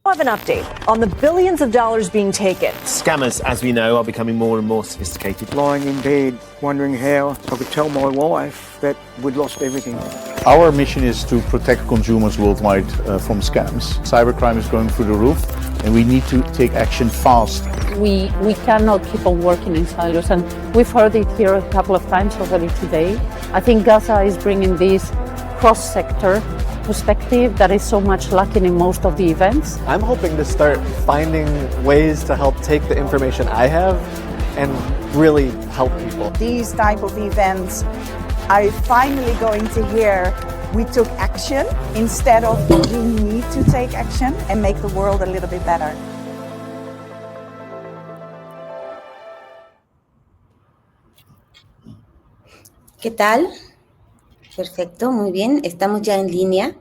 Have an update on the billions of dollars being taken. Scammers, as we know, are becoming more and more sophisticated. Lying in bed, wondering how I could tell my wife that we'd lost everything. Our mission is to protect consumers worldwide from scams. Cybercrime is going through the roof, and we need to take action fast. We cannot keep on working in silos, and we've heard it here a couple of times already today. I think Gaza is bringing this cross-sector perspective that is so much lacking in most of the events. I'm hoping to start finding ways to help take the information I have and really help people. These type of events are finally going to hear we took action instead of we need to take action and make the world a little bit better. ¿Qué tal? Perfecto, muy bien, estamos ya en línea.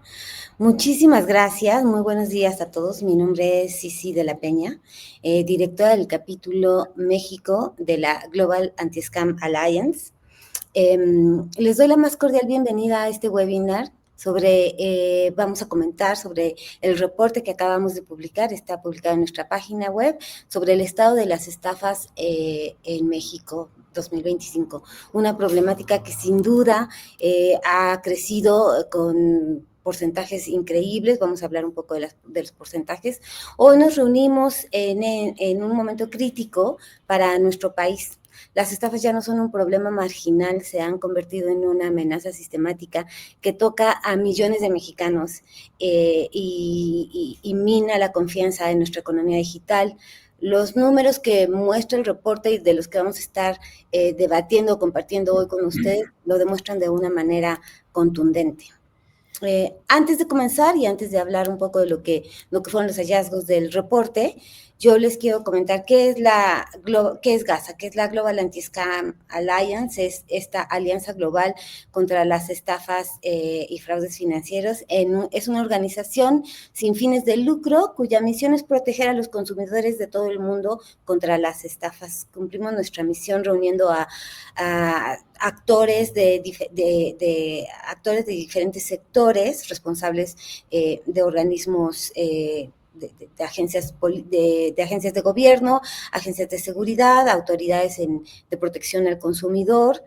Muchísimas gracias, muy buenos días a todos. Mi nombre es Cici de la Peña, directora del capítulo México de la Global Anti-Scam Alliance. Les doy la más cordial bienvenida a este webinar vamos a comentar sobre el reporte que acabamos de publicar, está publicado en nuestra página web, sobre el estado de las estafas en México 2025, una problemática que sin duda ha crecido con porcentajes increíbles. Vamos a hablar un poco de los porcentajes. Hoy nos reunimos en un momento crítico para nuestro país. Las estafas ya no son un problema marginal, se han convertido en una amenaza sistemática que toca a millones de mexicanos y mina la confianza en nuestra economía digital. Los números que muestra el reporte y de los que vamos a estar debatiendo, compartiendo hoy con ustedes, lo demuestran de una manera contundente. Antes de comenzar y antes de hablar un poco de lo que fueron los hallazgos del reporte, yo les quiero comentar qué es GASA, qué es la Global Anti-Scam Alliance. Es esta alianza global contra las estafas y fraudes financieros. Es una organización sin fines de lucro cuya misión es proteger a los consumidores de todo el mundo contra las estafas. Cumplimos nuestra misión reuniendo a actores de diferentes sectores responsables de organismos de agencias de gobierno, agencias de seguridad, autoridades de protección al consumidor,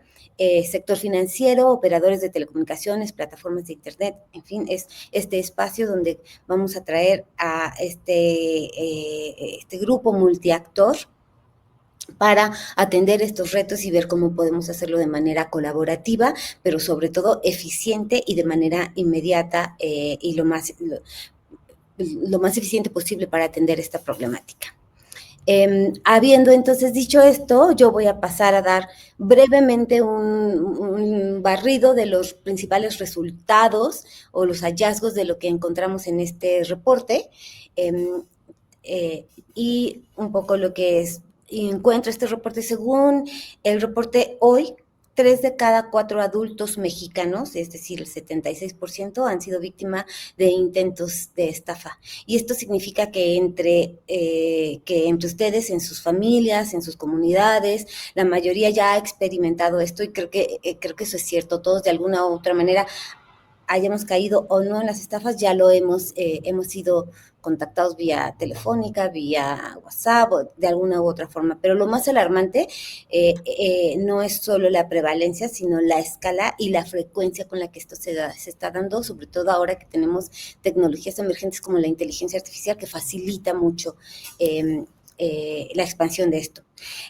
sector financiero, operadores de telecomunicaciones, plataformas de internet, en fin, es este espacio donde vamos a traer a este grupo multiactor para atender estos retos y ver cómo podemos hacerlo de manera colaborativa, pero sobre todo eficiente y de manera inmediata y lo más eficiente posible para atender esta problemática. Habiendo entonces dicho esto, yo voy a pasar a dar brevemente un barrido de los principales resultados o los hallazgos de lo que encontramos en este reporte y un poco lo que encuentra este reporte. Según el reporte hoy, 3 de cada 4 adultos mexicanos, es decir, el 76%, han sido víctima de intentos de estafa. Y esto significa que entre ustedes, en sus familias, en sus comunidades, la mayoría ya ha experimentado esto y creo que eso es cierto. Todos de alguna u otra manera hayamos caído o no en las estafas, ya lo hemos sido contactados vía telefónica, vía WhatsApp o de alguna u otra forma. Pero lo más alarmante no es solo la prevalencia, sino la escala y la frecuencia con la que esto se está dando, sobre todo ahora que tenemos tecnologías emergentes como la inteligencia artificial que facilita mucho la expansión de esto.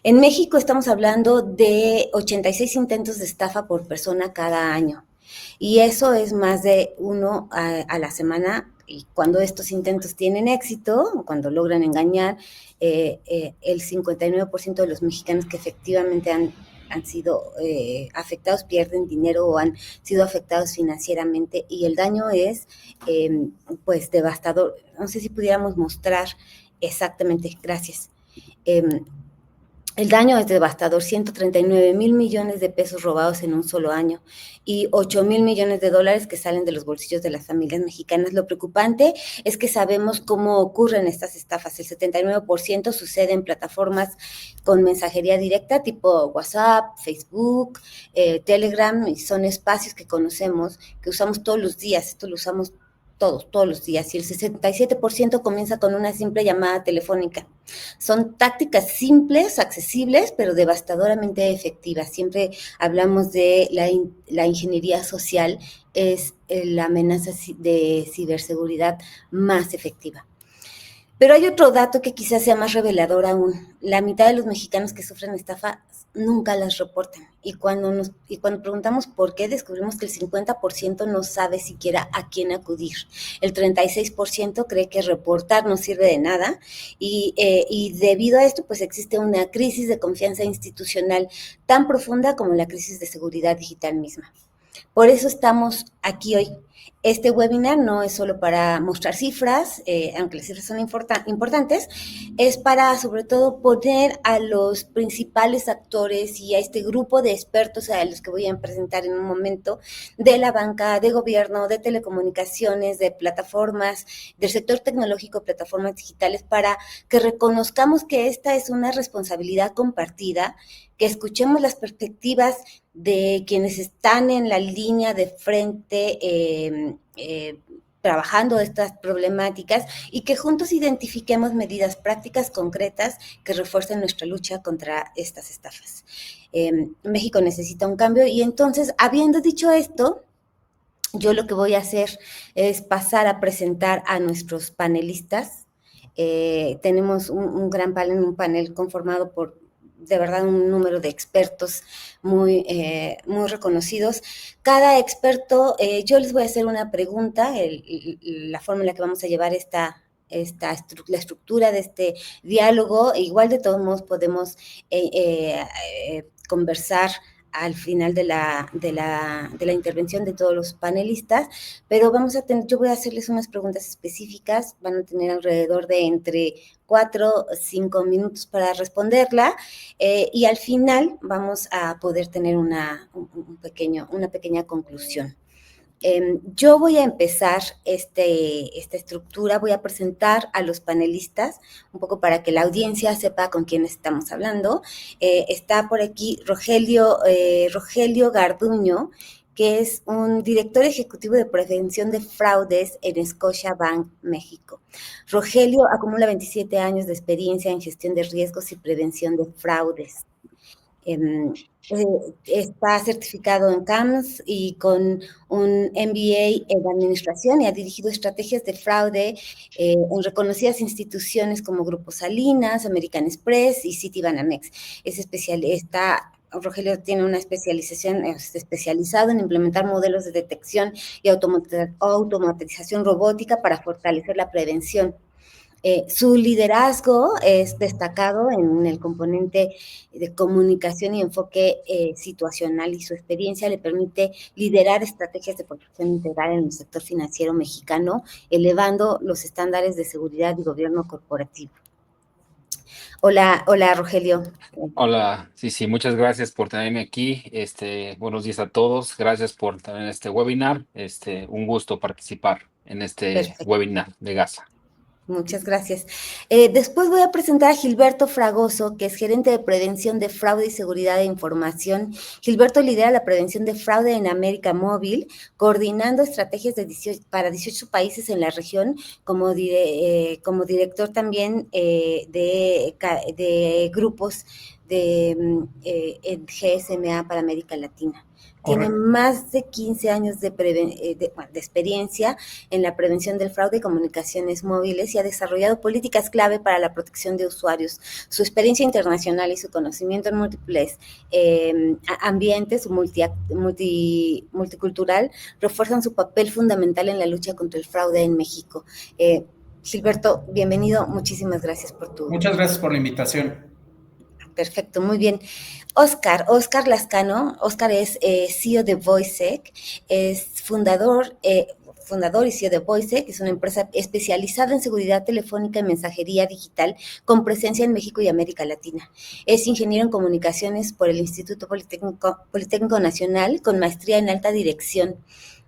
En México estamos hablando de 86 intentos de estafa por persona cada año. Y eso es más de uno a la semana. Y cuando estos intentos tienen éxito, cuando logran engañar, el 59% de los mexicanos que efectivamente han sido afectados pierden dinero o han sido afectados financieramente y el daño es pues devastador. No sé si pudiéramos mostrar exactamente, gracias. El daño es devastador, 139,000 millones de pesos robados en un solo año y 8,000 millones de dólares que salen de los bolsillos de las familias mexicanas. Lo preocupante es que sabemos cómo ocurren estas estafas. El 79% sucede en plataformas con mensajería directa tipo WhatsApp, Facebook, Telegram, y son espacios que conocemos, que usamos todos los días. Esto lo usamos todos los días, y el 67% comienza con una simple llamada telefónica. Son tácticas simples, accesibles, pero devastadoramente efectivas. Siempre hablamos de la ingeniería social, es la amenaza de ciberseguridad más efectiva. Pero hay otro dato que quizás sea más revelador aún. La mitad de los mexicanos que sufren estafa nunca las reportan. Y cuando preguntamos por qué, descubrimos que el 50% no sabe siquiera a quién acudir. El 36% cree que reportar no sirve de nada. Y debido a esto, pues existe una crisis de confianza institucional tan profunda como la crisis de seguridad digital misma. Por eso estamos aquí hoy. Este webinar no es solo para mostrar cifras, aunque las cifras son importantes, es para sobre todo poner a los principales actores y a este grupo de expertos a los que voy a presentar en un momento, de la banca, de gobierno, de telecomunicaciones, de plataformas, del sector tecnológico, plataformas digitales, para que reconozcamos que esta es una responsabilidad compartida, que escuchemos las perspectivas de quienes están en la línea de frente trabajando estas problemáticas, y que juntos identifiquemos medidas prácticas concretas que refuercen nuestra lucha contra estas estafas. México necesita un cambio, y entonces, habiendo dicho esto, yo lo que voy a hacer es pasar a presentar a nuestros panelistas. Tenemos un gran panel, un panel conformado por de verdad un número de expertos muy reconocidos. Cada experto, yo les voy a hacer una pregunta, la forma en la que vamos a llevar la estructura de este diálogo. Igual de todos modos podemos conversar al final de la intervención de todos los panelistas, pero yo voy a hacerles unas preguntas específicas, van a tener alrededor de entre 4 o 5 minutos para responderla, y al final vamos a poder tener una pequeña conclusión. Yo voy a empezar esta estructura, voy a presentar a los panelistas, un poco para que la audiencia sepa con quién estamos hablando. Está por aquí Rogelio Garduño, que es un director ejecutivo de prevención de fraudes en Scotiabank, México. Rogelio acumula 27 años de experiencia en gestión de riesgos y prevención de fraudes. Está certificado en CAMS y con un MBA en administración, y ha dirigido estrategias de fraude en reconocidas instituciones como Grupo Salinas, American Express y Citibanamex. Rogelio tiene una especialización, especializado en implementar modelos de detección y automatización robótica para fortalecer la prevención. Su liderazgo es destacado en el componente de comunicación y enfoque situacional, y su experiencia le permite liderar estrategias de protección integral en el sector financiero mexicano, elevando los estándares de seguridad y gobierno corporativo. Hola, Rogelio. Hola, sí, muchas gracias por tenerme aquí. Buenos días a todos. Gracias por tener este webinar. Un gusto participar en este Perfecto. Webinar de Gaza. Muchas gracias. Después voy a presentar a Gilberto Fragoso, que es gerente de prevención de fraude y seguridad de información. Gilberto lidera la prevención de fraude en América Móvil, coordinando estrategias para 18 países en la región, como director también de grupos de GSMA para América Latina. Tiene más de 15 años de experiencia en la prevención del fraude y comunicaciones móviles, y ha desarrollado políticas clave para la protección de usuarios. Su experiencia internacional y su conocimiento en múltiples ambientes multicultural refuerzan su papel fundamental en la lucha contra el fraude en México. Gilberto, bienvenido. Muchísimas gracias por tu... Muchas gracias por la invitación. Perfecto, muy bien. Oscar Lascano. Oscar es CEO de Voicec, es fundador y CEO de Voicec, que es una empresa especializada en seguridad telefónica y mensajería digital con presencia en México y América Latina. Es ingeniero en comunicaciones por el Instituto Politécnico Nacional, con maestría en alta dirección.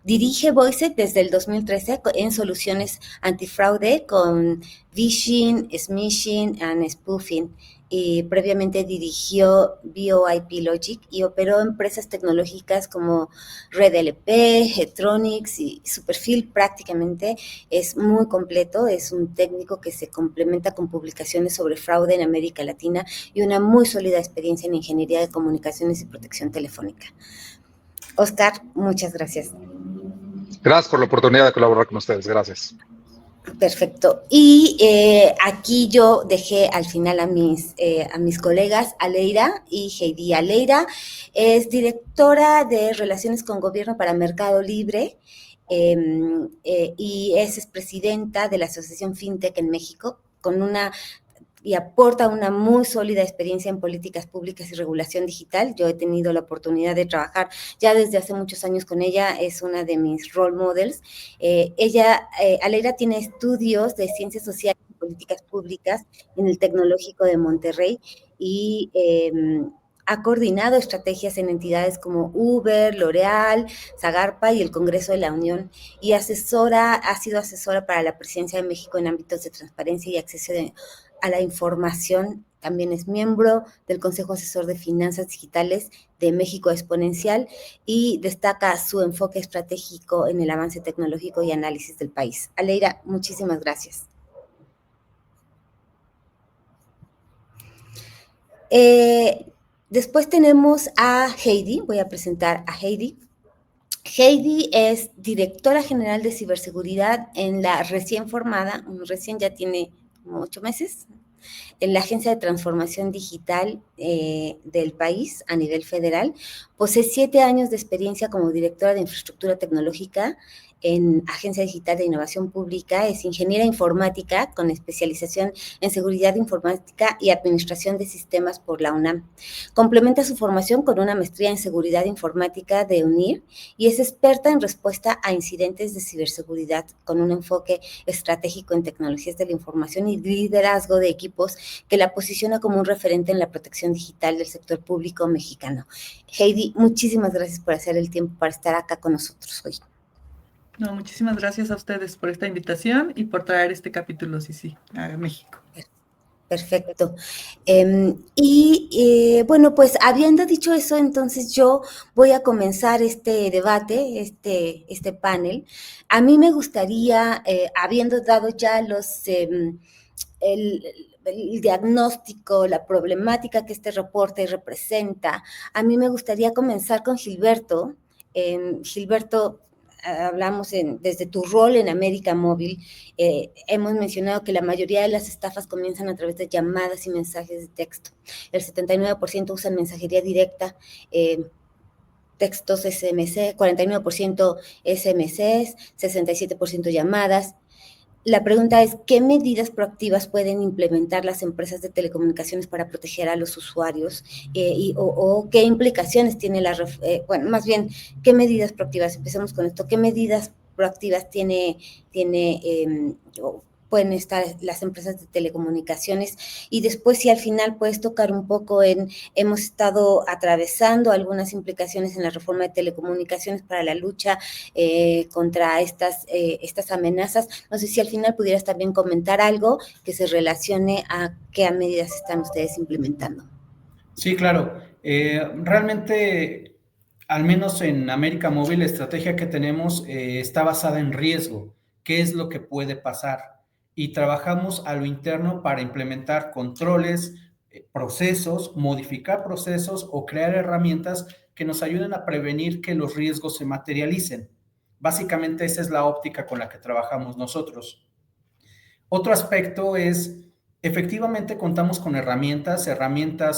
Dirige Voicec desde el 2013 en soluciones antifraude con phishing, smishing and spoofing. y previamente dirigió VoIP Logic y operó empresas tecnológicas como Red LP, Getronics y su perfil prácticamente es muy completo. Es un técnico que se complementa con publicaciones sobre fraude en América Latina y una muy sólida experiencia en ingeniería de comunicaciones y protección telefónica. Oscar, muchas gracias. Gracias por la oportunidad de colaborar con ustedes. Gracias. Perfecto. Y aquí yo dejé al final a mis colegas Aleira y Heidi. Aleira es directora de Relaciones con Gobierno para Mercado Libre y es presidenta de la Asociación FinTech en México, y aporta una muy sólida experiencia en políticas públicas y regulación digital. Yo he tenido la oportunidad de trabajar ya desde hace muchos años con ella, es una de mis role models. Aleira tiene estudios de ciencias sociales y políticas públicas en el Tecnológico de Monterrey y ha coordinado estrategias en entidades como Uber, L'Oréal, Zagarpa y el Congreso de la Unión, y ha sido asesora para la Presidencia de México en ámbitos de transparencia y acceso a la información. También es miembro del Consejo Asesor de Finanzas Digitales de México Exponencial y destaca su enfoque estratégico en el avance tecnológico y análisis del país. Aleira, muchísimas gracias. Después tenemos a Heidi. Voy a presentar a Heidi. Heidi es directora general de ciberseguridad en la recién ya tiene como 8 meses, en la Agencia de Transformación Digital del país a nivel federal. Posee 7 años de experiencia como directora de infraestructura tecnológica en Agencia Digital de Innovación Pública. Es ingeniera informática con especialización en seguridad informática y administración de sistemas por la UNAM. Complementa su formación con una maestría en seguridad informática de UNIR y es experta en respuesta a incidentes de ciberseguridad con un enfoque estratégico en tecnologías de la información y liderazgo de equipos que la posiciona como un referente en la protección digital del sector público mexicano. Heidi, muchísimas gracias por hacer el tiempo para estar acá con nosotros hoy. No, muchísimas gracias a ustedes por esta invitación y por traer este capítulo, sí, a México. Perfecto. Bueno, pues habiendo dicho eso, entonces yo voy a comenzar este debate, este panel. A mí me gustaría, habiendo dado ya el diagnóstico, la problemática que este reporte representa, a mí me gustaría comenzar con Gilberto. Gilberto, hablamos desde tu rol en América Móvil, hemos mencionado que la mayoría de las estafas comienzan a través de llamadas y mensajes de texto. El 79% usan mensajería directa, textos SMS, 49% SMS, 67% llamadas. La pregunta es, ¿qué medidas proactivas pueden implementar las empresas de telecomunicaciones para proteger a los usuarios? O qué implicaciones tiene más bien, ¿qué medidas proactivas? Empecemos con esto. ¿Qué medidas proactivas pueden estar las empresas de telecomunicaciones? Y después, si al final puedes tocar un poco hemos estado atravesando algunas implicaciones en la reforma de telecomunicaciones para la lucha contra estas amenazas. No sé si al final pudieras también comentar algo que se relacione a qué medidas están ustedes implementando. Sí, claro. Realmente, al menos en América Móvil, la estrategia que tenemos está basada en riesgo. ¿Qué es lo que puede pasar? Y trabajamos a lo interno para implementar controles, procesos, modificar procesos o crear herramientas que nos ayuden a prevenir que los riesgos se materialicen. Básicamente esa es la óptica con la que trabajamos nosotros. Otro aspecto es, efectivamente contamos con herramientas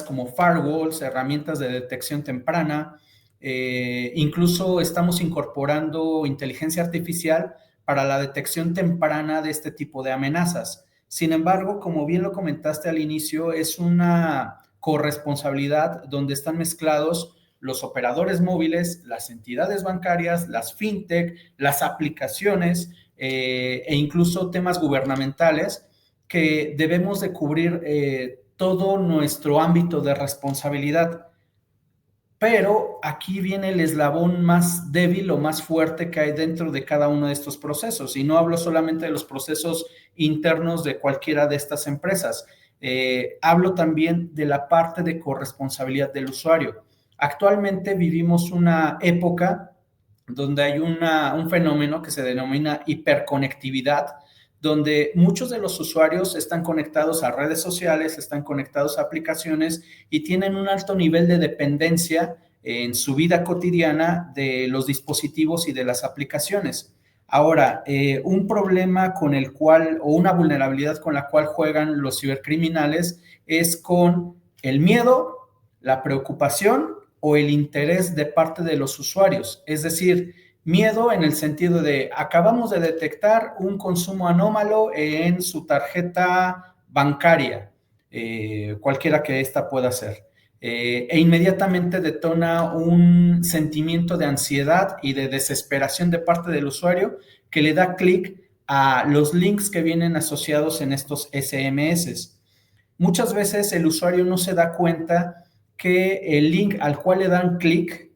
como firewalls, herramientas de detección temprana, incluso estamos incorporando inteligencia artificial para la detección temprana de este tipo de amenazas. Sin embargo, como bien lo comentaste al inicio, es una corresponsabilidad donde están mezclados los operadores móviles, las entidades bancarias, las fintech, las aplicaciones e incluso temas gubernamentales que debemos de cubrir todo nuestro ámbito de responsabilidad. pero aquí viene el eslabón más débil o más fuerte que hay dentro de cada uno de estos procesos. Y no hablo solamente de los procesos internos de cualquiera de estas empresas. Hablo también de la parte de corresponsabilidad del usuario. Actualmente vivimos una época donde hay un fenómeno que se denomina hiperconectividad, donde muchos de los usuarios están conectados a redes sociales, están conectados a aplicaciones y tienen un alto nivel de dependencia en su vida cotidiana de los dispositivos y de las aplicaciones. Ahora, un problema con el cual, o una vulnerabilidad con la cual juegan los cibercriminales es con el miedo, la preocupación o el interés de parte de los usuarios. Es decir, miedo en el sentido de acabamos de detectar un consumo anómalo en su tarjeta bancaria, cualquiera que ésta pueda ser, e inmediatamente detona un sentimiento de ansiedad y de desesperación de parte del usuario que le da clic a los links que vienen asociados en estos SMS. Muchas veces el usuario no se da cuenta que el link al cual le dan clic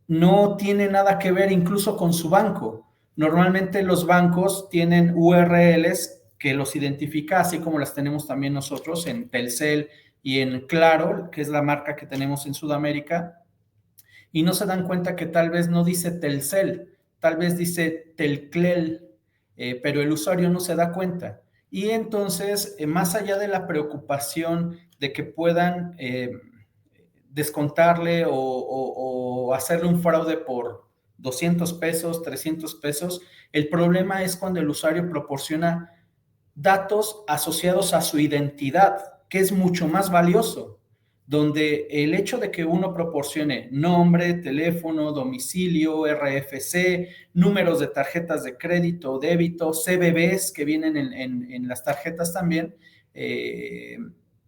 no tiene nada que ver incluso con su banco. Normalmente los bancos tienen URLs que los identifica, así como las tenemos también nosotros en Telcel y en Claro, que es la marca que tenemos en Sudamérica, y no se dan cuenta que tal vez no dice Telcel, tal vez dice Telclel, pero el usuario no se da cuenta. Y entonces, más allá de la preocupación de que puedan descontarle o hacerle un fraude por 200 pesos, 300 pesos, el problema es cuando el usuario proporciona datos asociados a su identidad, que es mucho más valioso, donde el hecho de que uno proporcione nombre, teléfono, domicilio, RFC, números de tarjetas de crédito, débito, CBBs que vienen en las tarjetas también,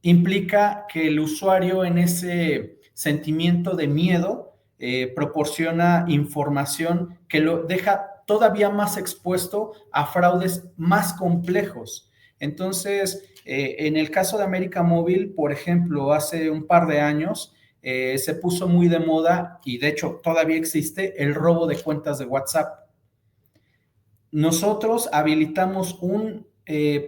implica que el usuario en ese sentimiento de miedo proporciona información que lo deja todavía más expuesto a fraudes más complejos. Entonces, en el caso de América Móvil, por ejemplo, hace un par de años se puso muy de moda, y de hecho todavía existe, el robo de cuentas de WhatsApp. Nosotros habilitamos un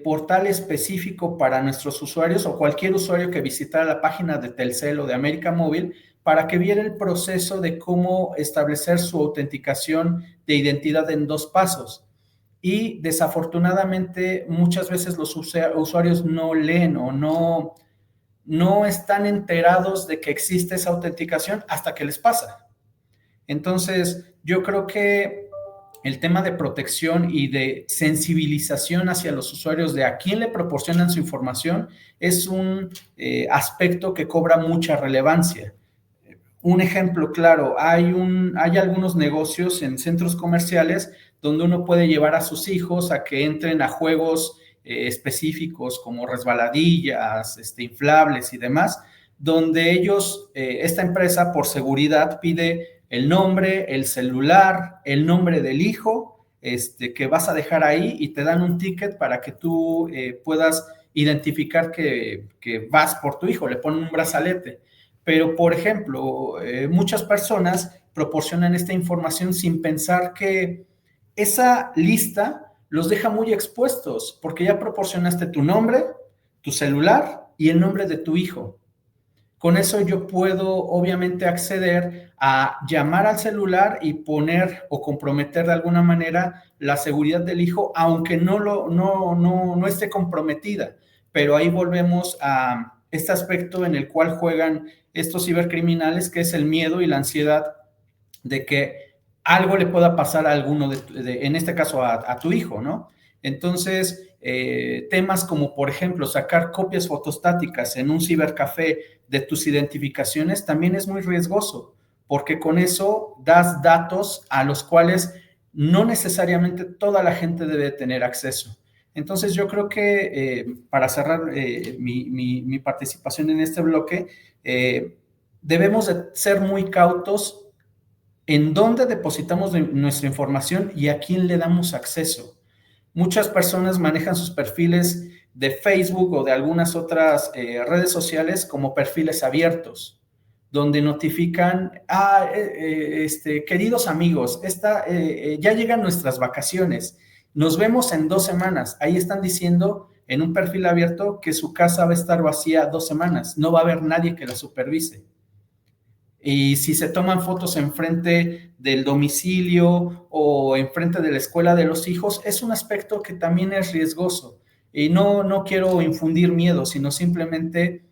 portal específico para nuestros usuarios o cualquier usuario que visitara la página de Telcel o de América Móvil para que viera el proceso de cómo establecer su autenticación de identidad en 2 pasos. Y desafortunadamente muchas veces los usuarios no leen o no están enterados de que existe esa autenticación hasta que les pasa. Entonces, yo creo que el tema de protección y de sensibilización hacia los usuarios de a quién le proporcionan su información es un aspecto que cobra mucha relevancia. Un ejemplo claro, hay algunos negocios en centros comerciales donde uno puede llevar a sus hijos a que entren a juegos específicos como resbaladillas, inflables y demás, donde ellos, esta empresa por seguridad pide el nombre, el celular, el nombre del hijo que vas a dejar ahí y te dan un ticket para que tú puedas identificar que vas por tu hijo, le ponen un brazalete. Pero, por ejemplo, muchas personas proporcionan esta información sin pensar que esa lista los deja muy expuestos, porque ya proporcionaste tu nombre, tu celular y el nombre de tu hijo. Con eso yo puedo, obviamente, acceder a llamar al celular y poner o comprometer de alguna manera la seguridad del hijo, aunque no esté comprometida. Pero ahí volvemos a este aspecto en el cual juegan estos cibercriminales, que es el miedo y la ansiedad de que algo le pueda pasar a alguno, en este caso a tu hijo, ¿no? Entonces, temas como, por ejemplo, sacar copias fotostáticas en un cibercafé de tus identificaciones también es muy riesgoso, porque con eso das datos a los cuales no necesariamente toda la gente debe tener acceso. Entonces, yo creo que para cerrar mi participación en este bloque, debemos de ser muy cautos en dónde depositamos nuestra información y a quién le damos acceso. Muchas personas manejan sus perfiles de Facebook o de algunas otras redes sociales como perfiles abiertos, donde notifican, queridos amigos, ya llegan nuestras vacaciones, nos vemos en 2 semanas. Ahí están diciendo en un perfil abierto que su casa va a estar vacía 2 semanas, no va a haber nadie que la supervise. Y si se toman fotos enfrente del domicilio o enfrente de la escuela de los hijos, es un aspecto que también es riesgoso. Y no quiero infundir miedo, sino simplemente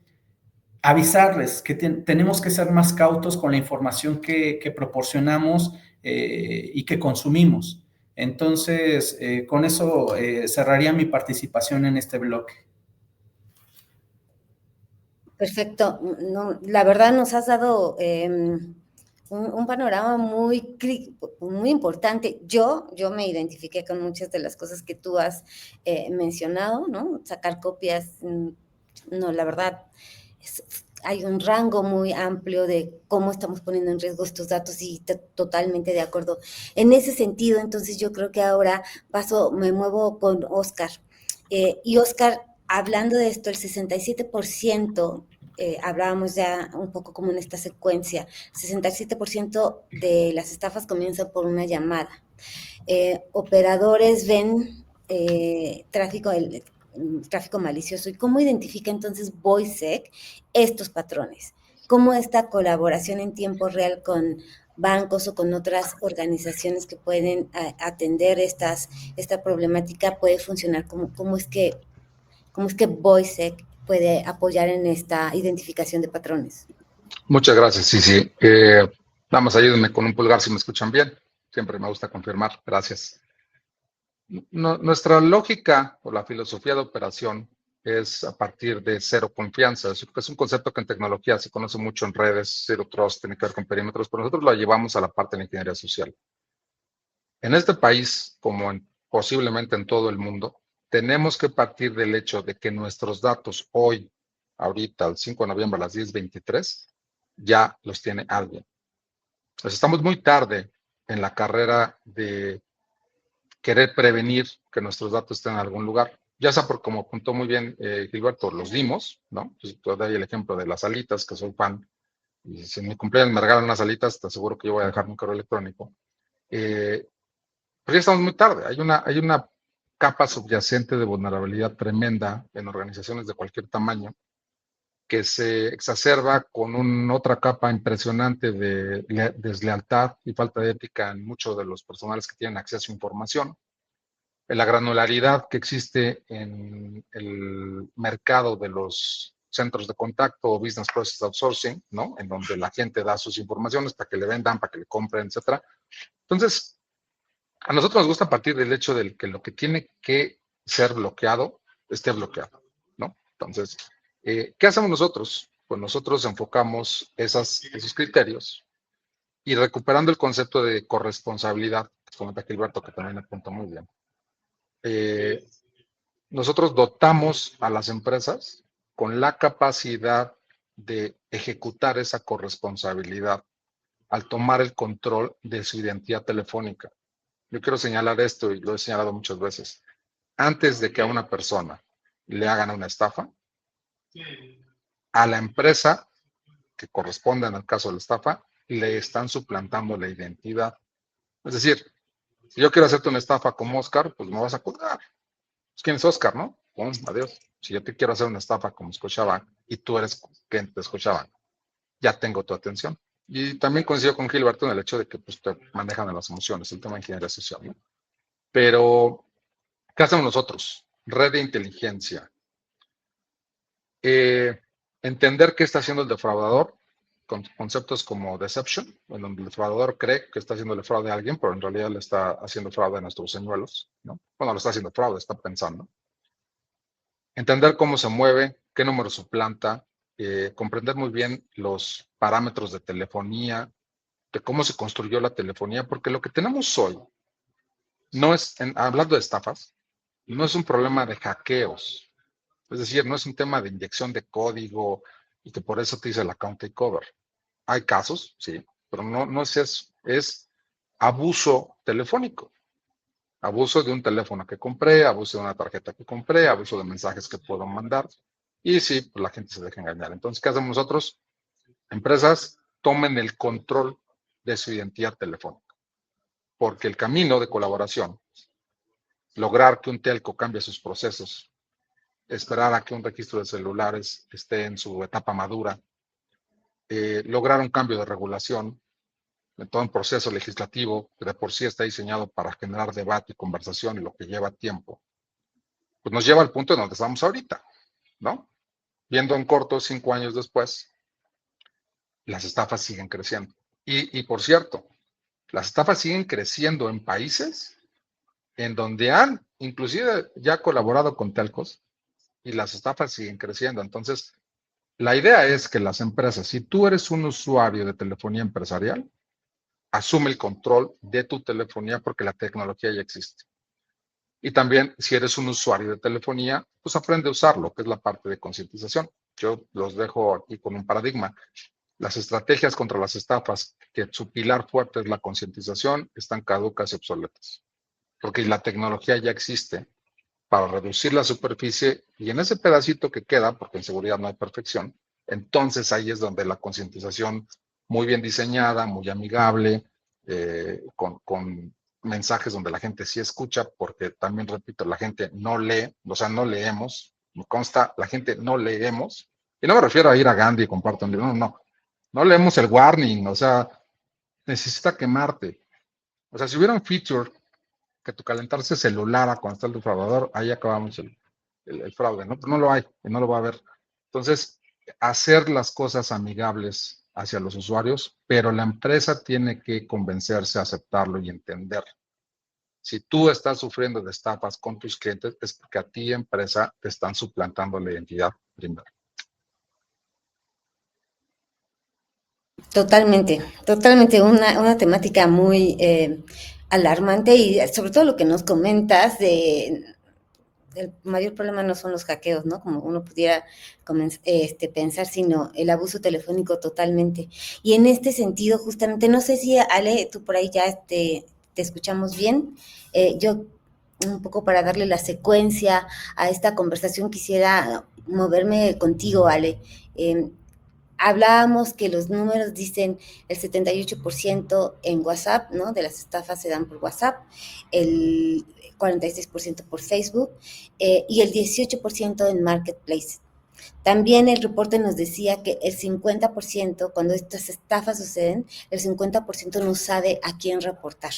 avisarles que tenemos que ser más cautos con la información que proporcionamos y que consumimos. Entonces, con eso cerraría mi participación en este bloque. Perfecto. No, la verdad nos has dado un panorama muy importante. Yo me identifiqué con muchas de las cosas que tú has mencionado, ¿no? Sacar copias, no, la verdad, hay un rango muy amplio de cómo estamos poniendo en riesgo estos datos y totalmente de acuerdo. En ese sentido, entonces yo creo que ahora me muevo con Oscar. Y Oscar, hablando de esto, el 67%, hablábamos ya un poco como en esta secuencia, 67% de las estafas comienzan por una llamada. Operadores ven tráfico malicioso. ¿Y cómo identifica entonces Voicec estos patrones? ¿Cómo esta colaboración en tiempo real con bancos o con otras organizaciones que pueden atender esta problemática puede funcionar? ¿Cómo es que Voicec puede apoyar en esta identificación de patrones? Muchas gracias, sí. Nada más ayúdenme con un pulgar si me escuchan bien. Siempre me gusta confirmar. Gracias. Nuestra lógica o la filosofía de operación es a partir de cero confianza. Es un concepto que en tecnología se conoce mucho en redes, Zero Trust, tiene que ver con perímetros, pero nosotros lo llevamos a la parte de la ingeniería social. En este país, como posiblemente en todo el mundo, tenemos que partir del hecho de que nuestros datos hoy, ahorita, el 5 de noviembre a las 10:23, ya los tiene alguien. Entonces estamos muy tarde en la carrera de querer prevenir que nuestros datos estén en algún lugar. Ya sea por, como apuntó muy bien Gilberto, los dimos, ¿no? Pues, te doy el ejemplo de las alitas, que soy fan, y si en mi cumpleaños me regalan unas alitas, te aseguro que yo voy a dejar mi correo electrónico. Pero ya estamos muy tarde. Hay una capa subyacente de vulnerabilidad tremenda en organizaciones de cualquier tamaño que se exacerba con otra capa impresionante de deslealtad y falta de ética en muchos de los personales que tienen acceso a información. En la granularidad que existe en el mercado de los centros de contacto o business process outsourcing, ¿no? En donde la gente da sus informaciones para que le vendan, para que le compren, etc. Entonces, a nosotros nos gusta partir del hecho de que lo que tiene que ser bloqueado esté bloqueado, ¿no? Entonces, ¿qué hacemos nosotros? Pues nosotros enfocamos esos criterios y recuperando el concepto de corresponsabilidad, que comenta Gilberto, que también apunta muy bien. Nosotros dotamos a las empresas con la capacidad de ejecutar esa corresponsabilidad al tomar el control de su identidad telefónica. Yo quiero señalar esto y lo he señalado muchas veces. Antes de que a una persona le hagan una estafa, a la empresa que corresponde en el caso de la estafa, le están suplantando la identidad. Es decir, si yo quiero hacerte una estafa como Oscar, pues me vas a colgar. Pues, ¿quién es Oscar, no? Pum, adiós. Si yo te quiero hacer una estafa como Scotiabank y tú eres cliente de Scotiabank, ya tengo tu atención. Y también coincido con Gilberto en el hecho de que pues, te manejan en las emociones, el tema de ingeniería social, ¿no? Pero, ¿qué hacemos nosotros? Red de inteligencia. Entender qué está haciendo el defraudador, con conceptos como deception, en donde el defraudador cree que está haciendo el fraude a alguien, pero en realidad le está haciendo fraude a nuestros señuelos, ¿no? Bueno, lo está haciendo fraude, está pensando. Entender cómo se mueve, qué número suplanta, comprender muy bien los parámetros de telefonía, de cómo se construyó la telefonía, porque lo que tenemos hoy no es, hablando de estafas, no es un problema de hackeos. Es decir, no es un tema de inyección de código y que por eso te dice el account takeover. Hay casos, sí, pero no es eso. Es abuso telefónico. Abuso de un teléfono que compré, abuso de una tarjeta que compré, abuso de mensajes que puedo mandar. Y sí, pues la gente se deja engañar. Entonces, ¿qué hacemos nosotros? Empresas tomen el control de su identidad telefónica, porque el camino de colaboración, lograr que un telco cambie sus procesos, esperar a que un registro de celulares esté en su etapa madura, lograr un cambio de regulación, en todo un proceso legislativo que de por sí está diseñado para generar debate y conversación y lo que lleva tiempo, pues nos lleva al punto en donde estamos ahorita, ¿no? Viendo en corto 5 años después, las estafas siguen creciendo. Y por cierto, las estafas siguen creciendo en países en donde han inclusive ya colaborado con telcos y las estafas siguen creciendo. Entonces, la idea es que las empresas, si tú eres un usuario de telefonía empresarial, asume el control de tu telefonía porque la tecnología ya existe. Y también, si eres un usuario de telefonía, pues aprende a usarlo, que es la parte de concientización. Yo los dejo aquí con un paradigma. Las estrategias contra las estafas, que su pilar fuerte es la concientización, están caducas y obsoletas. Porque la tecnología ya existe para reducir la superficie y en ese pedacito que queda, porque en seguridad no hay perfección, entonces ahí es donde la concientización muy bien diseñada, muy amigable, con mensajes donde la gente sí escucha, porque también repito, la gente no lee, o sea, no leemos, me consta, la gente no leemos, y no me refiero a ir a Gandhi y comparto un libro, no leemos el warning, o sea, necesita quemarte. O sea, si hubiera un feature que tu calentarse celular cuando está el defraudador, ahí acabamos el fraude, ¿no? Pero no lo hay y no lo va a haber. Entonces, hacer las cosas amigables hacia los usuarios, pero la empresa tiene que convencerse, aceptarlo y entender. Si tú estás sufriendo de estafas con tus clientes, es porque a ti, empresa, te están suplantando la identidad primero. Totalmente, totalmente una temática muy alarmante y sobre todo lo que nos comentas el mayor problema no son los hackeos, ¿no? Como uno pudiera pensar, sino el abuso telefónico totalmente. Y en este sentido, justamente, no sé si, Ale, tú por ahí ya te escuchamos bien. Yo, un poco para darle la secuencia a esta conversación, quisiera moverme contigo, Ale. Hablábamos que los números dicen el 78% en WhatsApp, ¿no? De las estafas se dan por WhatsApp, el 46% por Facebook y el 18% en Marketplace. También el reporte nos decía que el 50%, cuando estas estafas suceden, el 50% no sabe a quién reportar.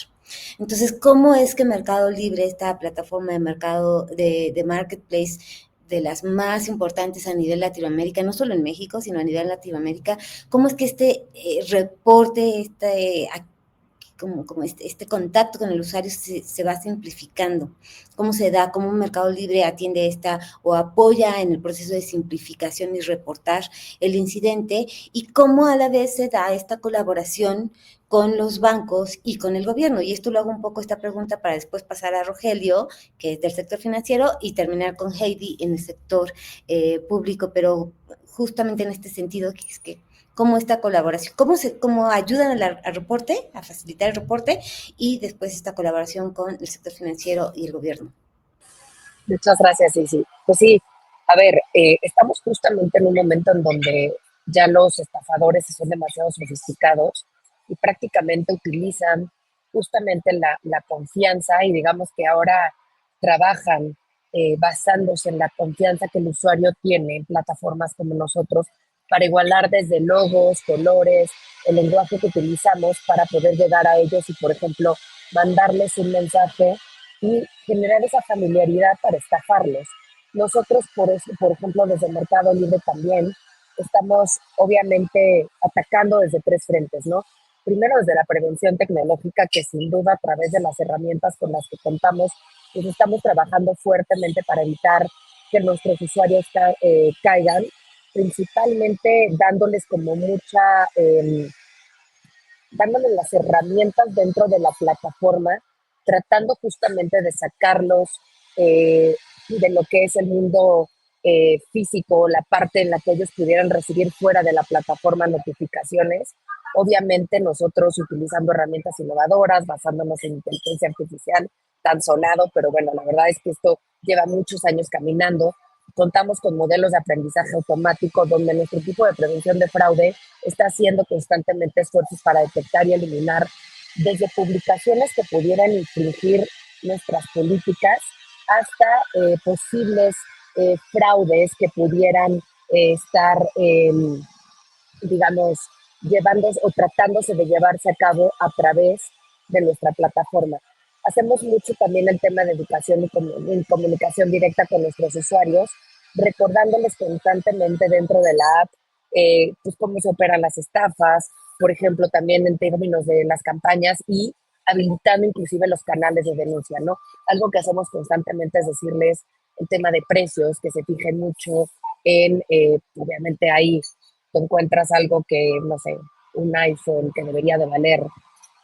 Entonces, ¿cómo es que Mercado Libre, esta plataforma de mercado de Marketplace, de las más importantes a nivel Latinoamérica, no solo en México, sino a nivel Latinoamérica, cómo es que este reporte, este contacto con el usuario se va simplificando? ¿Cómo se da? ¿Cómo Mercado Libre atiende o apoya en el proceso de simplificación y reportar el incidente? ¿Y cómo a la vez se da esta colaboración con los bancos y con el gobierno? Y esto lo hago un poco esta pregunta para después pasar a Rogelio, que es del sector financiero, y terminar con Heidi en el sector público, pero justamente en este sentido, que es que cómo esta colaboración, cómo ayudan al reporte, a facilitar el reporte, y después esta colaboración con el sector financiero y el gobierno. Muchas gracias, Isi. Pues sí, a ver, estamos justamente en un momento en donde ya los estafadores son demasiado sofisticados y prácticamente utilizan justamente la confianza y digamos que ahora trabajan basándose en la confianza que el usuario tiene en plataformas como nosotros para igualar desde logos, colores, el lenguaje que utilizamos para poder llegar a ellos y, por ejemplo, mandarles un mensaje y generar esa familiaridad para estafarlos. Nosotros, por ejemplo, desde Mercado Libre también estamos obviamente atacando desde 3 frentes, ¿no? Primero, desde la prevención tecnológica, que sin duda a través de las herramientas con las que contamos, pues estamos trabajando fuertemente para evitar que nuestros usuarios caigan, principalmente dándoles como dándoles las herramientas dentro de la plataforma, tratando justamente de sacarlos de lo que es el mundo físico, la parte en la que ellos pudieran recibir fuera de la plataforma notificaciones. Obviamente nosotros utilizando herramientas innovadoras, basándonos en inteligencia artificial, tan sonado, pero bueno, la verdad es que esto lleva muchos años caminando, contamos con modelos de aprendizaje automático donde nuestro equipo de prevención de fraude está haciendo constantemente esfuerzos para detectar y eliminar desde publicaciones que pudieran infringir nuestras políticas hasta posibles fraudes que pudieran estar, digamos, llevándose o tratándose de llevarse a cabo a través de nuestra plataforma. Hacemos mucho también el tema de educación y comunicación directa con nuestros usuarios, recordándoles constantemente dentro de la app pues cómo se operan las estafas, por ejemplo, también en términos de las campañas y habilitando inclusive los canales de denuncia, ¿no? Algo que hacemos constantemente es decirles el tema de precios, que se fijen mucho en, obviamente ahí tú encuentras algo que, no sé, un iPhone que debería de valer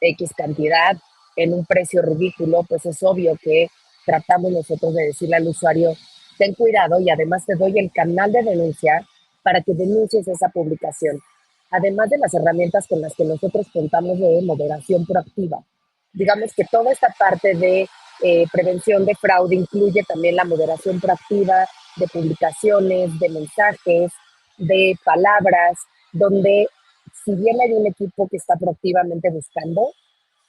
X cantidad en un precio ridículo, pues es obvio que tratamos nosotros de decirle al usuario, ten cuidado y además te doy el canal de denuncia para que denuncies esa publicación. Además de las herramientas con las que nosotros contamos de moderación proactiva. Digamos que toda esta parte de prevención de fraude incluye también la moderación proactiva de publicaciones, de mensajes, de palabras, donde si bien hay un equipo que está proactivamente buscando,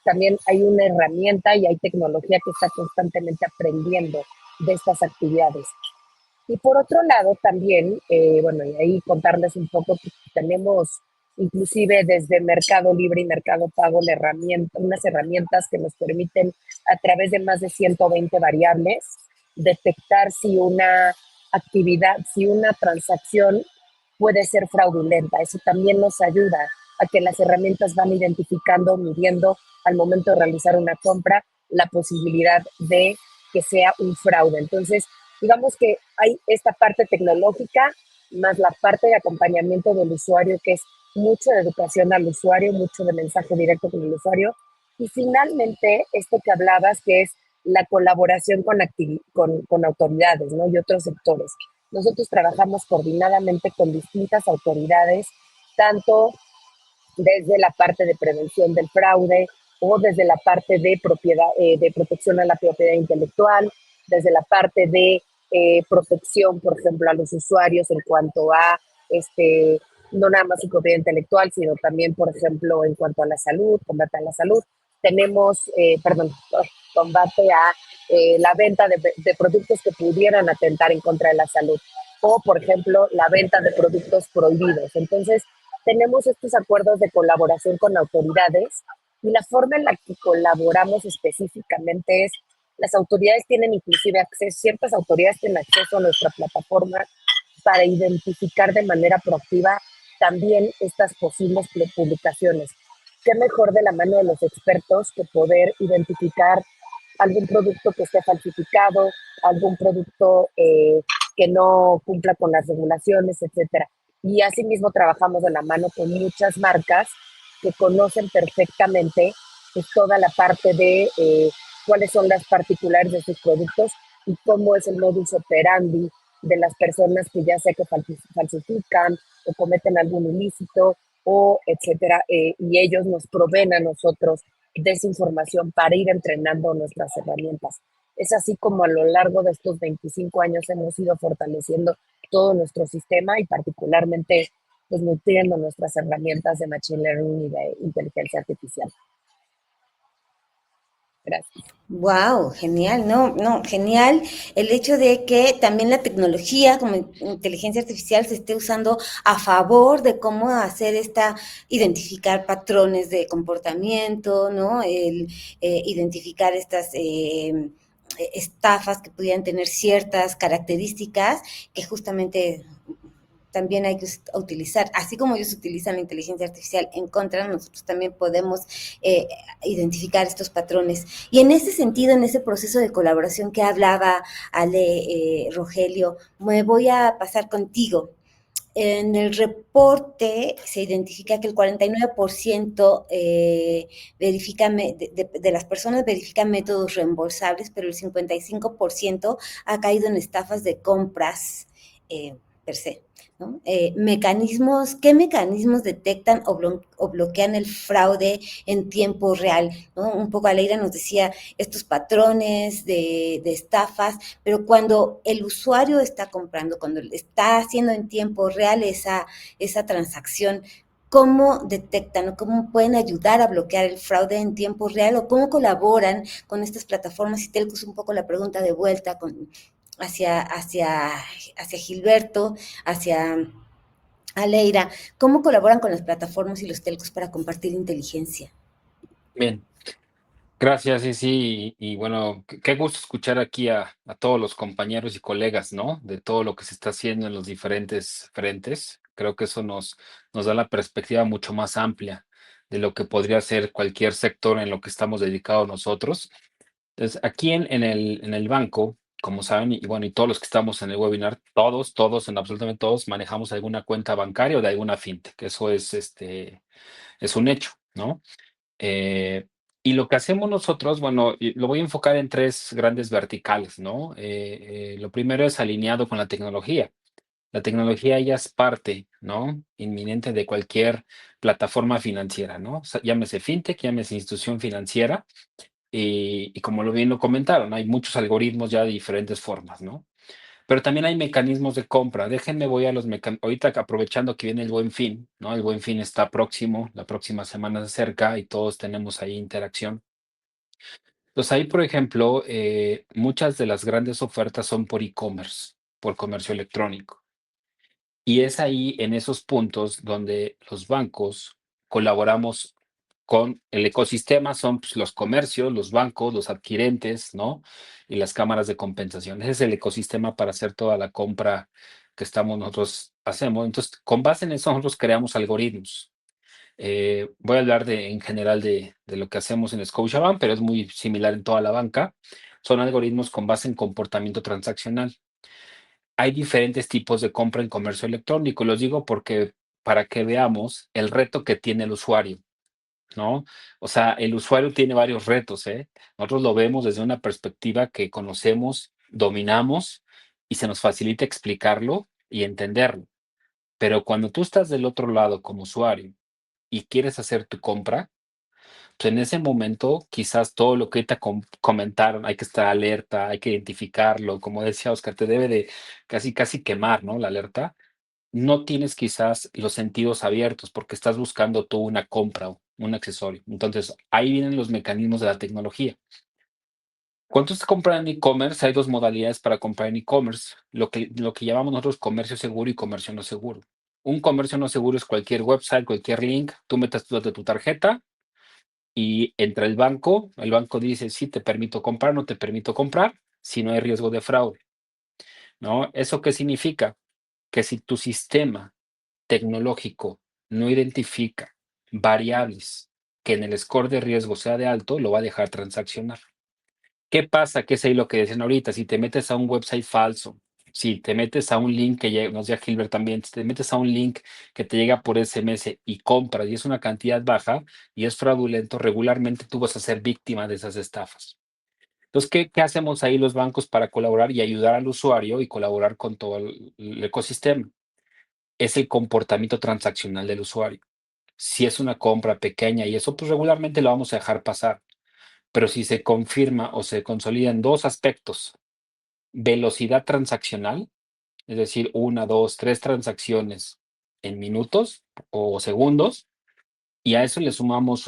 también hay una herramienta y hay tecnología que está constantemente aprendiendo de estas actividades. Y por otro lado también, bueno, y ahí contarles un poco que tenemos inclusive desde Mercado Libre y Mercado Pago unas herramientas que nos permiten a través de más de 120 variables detectar si una actividad, si una transacción puede ser fraudulenta. Eso también nos ayuda a que las herramientas van identificando, midiendo al momento de realizar una compra la posibilidad de que sea un fraude. Entonces, digamos que hay esta parte tecnológica más la parte de acompañamiento del usuario, que es mucho de educación al usuario, mucho de mensaje directo con el usuario. Y finalmente, esto que hablabas, que es la colaboración con autoridades, ¿no? Y otros sectores. Nosotros trabajamos coordinadamente con distintas autoridades, tanto desde la parte de prevención del fraude o desde la parte de propiedad, de protección a la propiedad intelectual, desde la parte de protección, por ejemplo, a los usuarios en cuanto a no nada más su propiedad intelectual, sino también, por ejemplo, en cuanto a la salud, combate a la salud. Tenemos, combate a la venta de productos que pudieran atentar en contra de la salud. O, por ejemplo, la venta de productos prohibidos. Entonces, tenemos estos acuerdos de colaboración con autoridades y la forma en la que colaboramos específicamente es, las autoridades tienen inclusive acceso, ciertas autoridades tienen acceso a nuestra plataforma para identificar de manera proactiva también estas posibles publicaciones. Qué mejor de la mano de los expertos que poder identificar algún producto que esté falsificado, algún producto que no cumpla con las regulaciones, etcétera. Y asimismo trabajamos de la mano con muchas marcas que conocen perfectamente pues, toda la parte de cuáles son las particulares de sus productos y cómo es el modus operandi de las personas que ya sea que falsifican o cometen algún ilícito o etcétera, y ellos nos proveen a nosotros de esa información para ir entrenando nuestras herramientas. Es así como a lo largo de estos 25 años hemos ido fortaleciendo todo nuestro sistema y particularmente pues, nutriendo nuestras herramientas de Machine Learning y de inteligencia artificial. Gracias. Wow, genial, no, genial el hecho de que también la tecnología como inteligencia artificial se esté usando a favor de cómo hacer identificar patrones de comportamiento, ¿no? El identificar estas estafas que pudieran tener ciertas características que justamente también hay que utilizar, así como ellos utilizan la inteligencia artificial en contra, nosotros también podemos identificar estos patrones. Y en ese sentido, en ese proceso de colaboración que hablaba Ale, Rogelio, me voy a pasar contigo. En el reporte se identifica que el 49% de las personas verifican métodos reembolsables, pero el 55% ha caído en estafas de compras per se, ¿no? Mecanismos, ¿qué mecanismos detectan o bloquean el fraude en tiempo real? ¿No? Un poco Aleira nos decía estos patrones de estafas, pero cuando el usuario está comprando, cuando está haciendo en tiempo real esa transacción, ¿cómo detectan o cómo pueden ayudar a bloquear el fraude en tiempo real o cómo colaboran con estas plataformas? Y Telcos, un poco la pregunta de vuelta hacia Gilberto, hacia Aleira, ¿cómo colaboran con las plataformas y los telcos para compartir inteligencia? Bien, gracias, sí, sí, y bueno, qué gusto escuchar aquí a todos los compañeros y colegas, ¿no? De todo lo que se está haciendo en los diferentes frentes. Creo que eso nos da la perspectiva mucho más amplia de lo que podría ser cualquier sector en lo que estamos dedicados nosotros. Entonces, aquí en el banco, como saben, y bueno, y todos los que estamos en el webinar, todos, absolutamente todos, manejamos alguna cuenta bancaria o de alguna fintech, que eso es un hecho, ¿no? Eh, y lo que hacemos nosotros, bueno, y lo voy a enfocar en tres grandes verticales, ¿no? Lo primero es alineado con la tecnología. La tecnología ya es parte, ¿no? Inminente de cualquier plataforma financiera, ¿no? O sea, llámese fintech, llámese institución financiera, y como lo bien lo comentaron, hay muchos algoritmos ya de diferentes formas, ¿no? Pero también hay mecanismos de compra. Déjenme, voy a los mecanismos. Ahorita aprovechando que viene el Buen Fin, ¿no? El Buen Fin está próximo, la próxima semana se acerca y todos tenemos ahí interacción. Entonces ahí, por ejemplo, muchas de las grandes ofertas son por e-commerce, por comercio electrónico. Y es ahí, en esos puntos, donde los bancos colaboramos con el ecosistema, son pues, los comercios, los bancos, los adquirentes, ¿no? Y las cámaras de compensación. Ese es el ecosistema para hacer toda la compra que nosotros hacemos. Entonces, con base en eso, nosotros creamos algoritmos. Voy a hablar en general de lo que hacemos en Scotiabank, pero es muy similar en toda la banca. Son algoritmos con base en comportamiento transaccional. Hay diferentes tipos de compra en comercio electrónico. Los digo porque para que veamos el reto que tiene el usuario, ¿no? O sea, el usuario tiene varios retos, ¿eh? Nosotros lo vemos desde una perspectiva que conocemos, dominamos y se nos facilita explicarlo y entenderlo. Pero cuando tú estás del otro lado como usuario y quieres hacer tu compra, pues en ese momento quizás todo lo que ahorita comentaron, hay que estar alerta, hay que identificarlo, como decía Oscar, te debe de casi quemar, ¿no? La alerta. No tienes quizás los sentidos abiertos porque estás buscando tú una compra o un accesorio. Entonces, ahí vienen los mecanismos de la tecnología. Cuando se compra en e-commerce, hay dos modalidades para comprar en e-commerce, lo que llamamos nosotros comercio seguro y comercio no seguro. Un comercio no seguro es cualquier website, cualquier link, tú metes tu dato de tu tarjeta y entra el banco dice, sí, te permito comprar, no te permito comprar, si no hay riesgo de fraude, ¿no? ¿Eso qué significa? Que si tu sistema tecnológico no identifica variables que en el score de riesgo sea de alto, lo va a dejar transaccionar. ¿Qué pasa? Que es ahí lo que decían ahorita, si te metes a un website falso, si te metes a un link que nos decía Gilbert también, si te metes a un link que te llega por SMS y compras y es una cantidad baja y es fraudulento, regularmente tú vas a ser víctima de esas estafas. Entonces, ¿qué hacemos ahí los bancos para colaborar y ayudar al usuario y colaborar con todo el ecosistema? Es el comportamiento transaccional del usuario. Si es una compra pequeña y eso, pues regularmente lo vamos a dejar pasar. Pero si se confirma o se consolidan dos aspectos, velocidad transaccional, es decir, 1, 2, 3 transacciones en minutos o segundos, y a eso le sumamos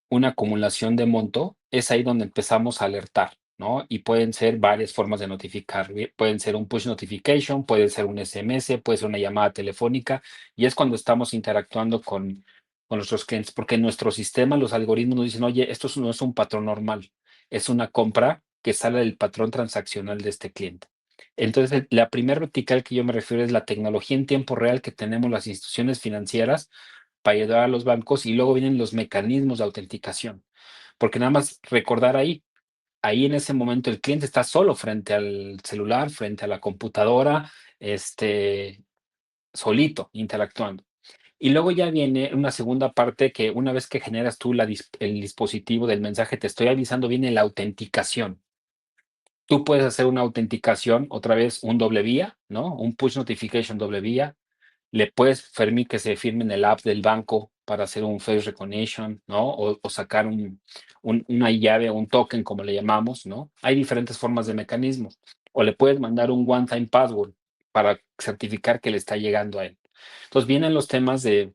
una acumulación de monto, es ahí donde empezamos a alertar, ¿no? Y pueden ser varias formas de notificar. Pueden ser un push notification, puede ser un SMS, puede ser una llamada telefónica, y es cuando estamos interactuando con nuestros clientes, porque en nuestro sistema los algoritmos nos dicen, oye, esto no es un patrón normal, es una compra que sale del patrón transaccional de este cliente. Entonces, la primera vertical que yo me refiero es la tecnología en tiempo real que tenemos las instituciones financieras para ayudar a los bancos y luego vienen los mecanismos de autenticación. Porque nada más recordar ahí en ese momento el cliente está solo frente al celular, frente a la computadora, solito, interactuando. Y luego ya viene una segunda parte que una vez que generas tú el dispositivo del mensaje, te estoy avisando, viene la autenticación. Tú puedes hacer una autenticación, otra vez un doble vía, ¿no? Un push notification doble vía. Le puedes permitir que se firme en el app del banco para hacer un face recognition, ¿no? O sacar una llave o un token, como le llamamos, ¿no? Hay diferentes formas de mecanismo. O le puedes mandar un one-time password para certificar que le está llegando a él. Entonces vienen los temas de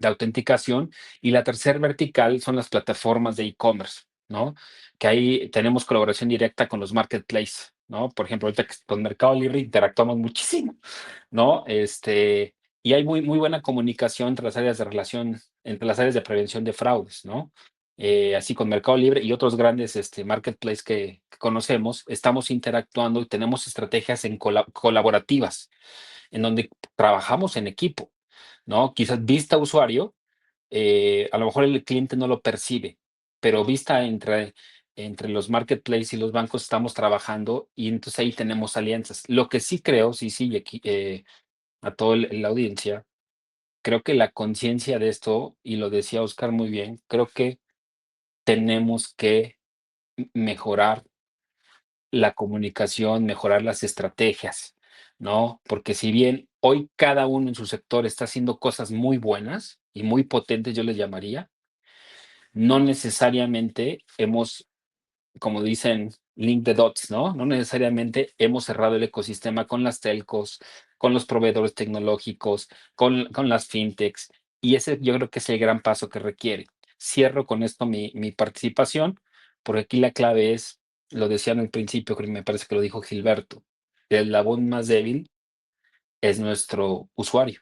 autenticación, y la tercera vertical son las plataformas de e-commerce, ¿no? Que ahí tenemos colaboración directa con los marketplaces, ¿no? Por ejemplo, ahorita que con Mercado Libre interactuamos muchísimo, ¿no? Y hay muy buena comunicación entre las áreas de relación, entre las áreas de prevención de fraudes, ¿no? Así con Mercado Libre y otros grandes marketplaces que conocemos, estamos interactuando y tenemos estrategias colaborativas, en donde trabajamos en equipo, ¿no? Quizás vista usuario, a lo mejor el cliente no lo percibe, pero vista entre los marketplaces y los bancos estamos trabajando, y entonces ahí tenemos alianzas. Lo que sí creo, sí, y aquí, a toda la audiencia, creo que la conciencia de esto, y lo decía Oscar muy bien, creo que tenemos que mejorar la comunicación, mejorar las estrategias, ¿no? Porque si bien hoy cada uno en su sector está haciendo cosas muy buenas y muy potentes, yo les llamaría, no necesariamente hemos, como dicen, link the dots, ¿no? No necesariamente hemos cerrado el ecosistema con las telcos, con los proveedores tecnológicos, con las fintechs, y ese yo creo que es el gran paso que requiere. Cierro con esto mi participación, porque aquí la clave es, lo decía en el principio, creo que me parece que lo dijo Gilberto, el eslabón más débil es nuestro usuario.